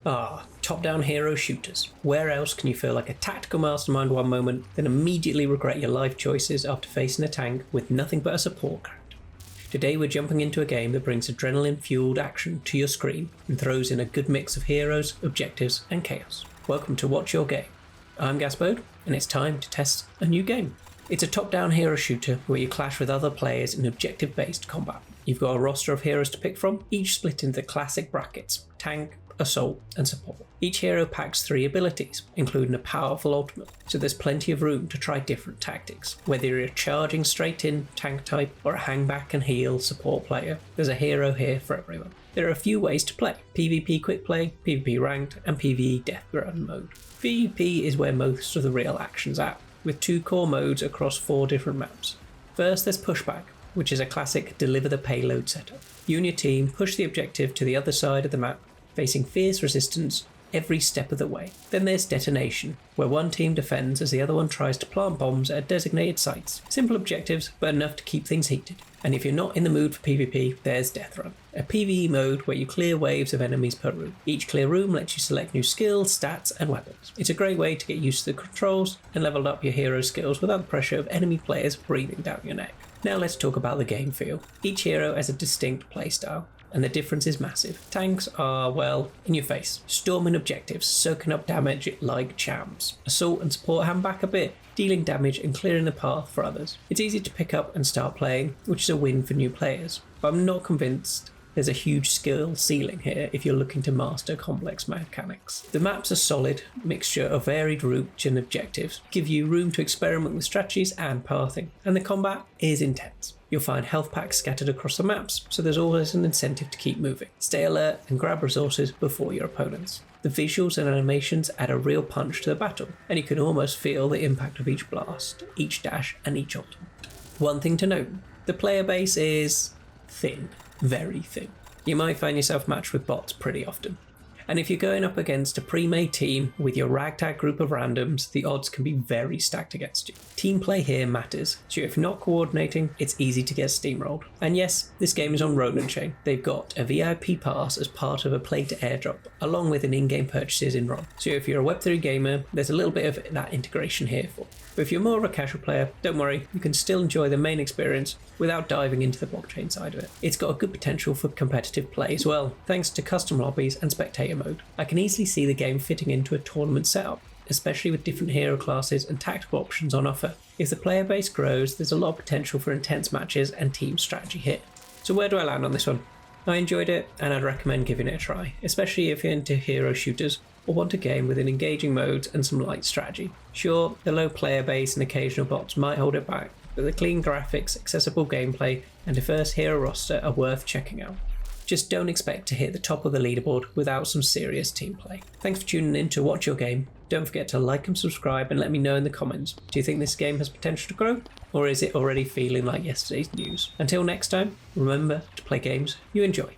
Top-down hero shooters. Where else can you feel like a tactical mastermind one moment, then immediately regret your life choices after facing a tank with nothing but a support character? Today we're jumping into a game that brings adrenaline-fueled action to your screen and throws in a good mix of heroes, objectives, and chaos. Welcome to Watch Your Game. I'm Gaspode, and it's time to test a new game. It's a top-down hero shooter where you clash with other players in objective-based combat. You've got a roster of heroes to pick from, each split into classic brackets: tank, assault, and support. Each hero packs 3 abilities, including a powerful ultimate, so there's plenty of room to try different tactics. Whether you're a charging straight in tank type or a hang back and heal support player, there's a hero here for everyone. There are a few ways to play: PvP quick play, PvP ranked, and PvE Deathrun mode. PvP is where most of the real action's at, with 2 core modes across 4 different maps. First there's pushback, which is a classic deliver the payload setup. You and your team push the objective to the other side of the map, facing fierce resistance every step of the way. Then there's Detonation, where one team defends as the other one tries to plant bombs at designated sites. Simple objectives, but enough to keep things heated. And if you're not in the mood for PvP, there's Deathrun, a PvE mode where you clear waves of enemies per room. Each clear room lets you select new skills, stats, and weapons. It's a great way to get used to the controls and level up your hero skills without the pressure of enemy players breathing down your neck. Now let's talk about the game feel. Each hero has a distinct playstyle, and the difference is massive. Tanks are, well, in your face, storming objectives, soaking up damage like champs. Assault and support hand back a bit, dealing damage and clearing the path for others. It's easy to pick up and start playing, which is a win for new players, but I'm not convinced there's a huge skill ceiling here if you're looking to master complex mechanics. The map's a solid mixture of varied routes and objectives, give you room to experiment with strategies and pathing, and the combat is intense. You'll find health packs scattered across the maps, so there's always an incentive to keep moving. Stay alert and grab resources before your opponents. The visuals and animations add a real punch to the battle, and you can almost feel the impact of each blast, each dash, and each ultimate. One thing to note, the player base is thin, very thin. You might find yourself matched with bots pretty often. And if you're going up against a pre-made team with your ragtag group of randoms, the odds can be very stacked against you. Team play here matters, so if you're not coordinating, it's easy to get steamrolled. And yes, this game is on Ronin chain. They've got a VIP pass as part of a play to airdrop, along with an in-game purchases in ROM. So if you're a Web3 gamer, there's a little bit of that integration here for you. But if you're more of a casual player, don't worry, you can still enjoy the main experience without diving into the blockchain side of it. It's got a good potential for competitive play as well, thanks to custom lobbies and spectator mode. I can easily see the game fitting into a tournament setup, especially with different hero classes and tactical options on offer. If the player base grows, there's a lot of potential for intense matches and team strategy here. So where do I land on this one? I enjoyed it, and I'd recommend giving it a try, especially if you're into hero shooters or want a game with an engaging modes and some light strategy. Sure, the low player base and occasional bots might hold it back, but the clean graphics, accessible gameplay, and diverse hero roster are worth checking out. Just don't expect to hit the top of the leaderboard without some serious team play. Thanks for tuning in to Watch Your Game. Don't forget to like and subscribe and let me know in the comments. Do you think this game has potential to grow? Or is it already feeling like yesterday's news? Until next time, remember to play games you enjoy.